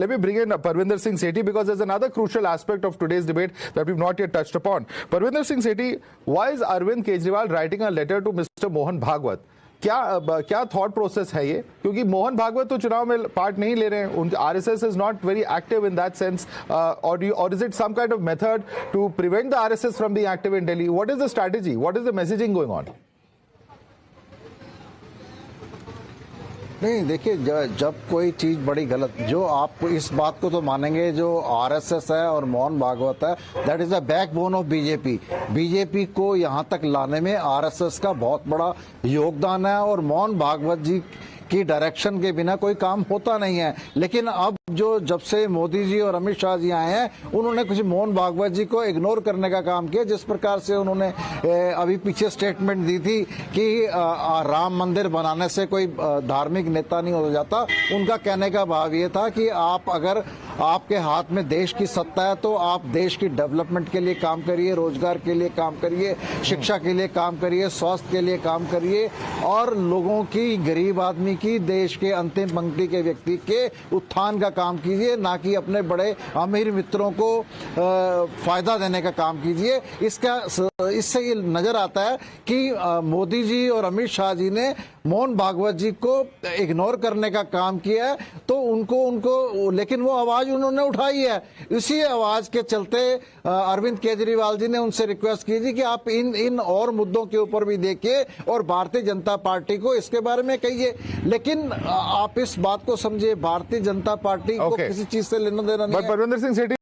Let me bring in Parvinder Singh Sethi because there's another crucial aspect of today's debate that we've not yet touched upon. Parvinder Singh Sethi, why is Arvind Kejriwal writing a letter to Mr. Mohan Bhagwat? क्या thought process है ये? क्योंकि मोहन भागवत तो चुनाव में part नहीं ले रहे हैं, उनके RSS is not very active in that sense, और is it some kind of method to prevent the RSS from being active in Delhi? What is the strategy? What is the messaging going on? नहीं, देखिए, जब कोई चीज बड़ी गलत, जो आप इस बात को तो मानेंगे, जो आरएसएस है और मोहन भागवत है, that is the backbone of BJP. BJP को यहां तक लाने में आरएसएस का बहुत बड़ा योगदान है और मोहन भागवत जी की डायरेक्शन के बिना कोई काम होता नहीं है। लेकिन अब जब से मोदी जी और अमित शाह जी आए हैं, उन्होंने कुछ मोहन भागवत जी को इग्नोर करने का काम किया। जिस प्रकार से उन्होंने अभी पीछे स्टेटमेंट दी थी कि राम मंदिर बनाने से कोई धार्मिक नेता नहीं हो जाता, उनका कहने का भाव ये था कि आप अगर आपके हाथ में देश की सत्ता है तो आप देश की डेवलपमेंट के लिए काम करिए, रोजगार के लिए काम करिए, शिक्षा के लिए काम करिए, स्वास्थ्य के लिए काम करिए और लोगों की, गरीब आदमी की, देश के अंतिम पंक्ति के व्यक्ति के उत्थान का काम कीजिए, ना कि अपने बड़े अमीर मित्रों को फायदा देने का काम कीजिए। इससे ये नजर आता है कि मोदी जी और अमित शाह जी ने मोहन भागवत जी को इग्नोर करने का काम किया है, तो उनको लेकिन वो आवाज उन्होंने उठाई है। इसी आवाज के चलते अरविंद केजरीवाल जी ने उनसे रिक्वेस्ट की थी कि आप इन और मुद्दों के ऊपर भी देखिए और भारतीय जनता पार्टी को इसके बारे में कहिए। लेकिन आप इस बात को समझिए, भारतीय जनता पार्टी को किसी चीज से लेना देना नहीं है। परविंदर सिंह सेठी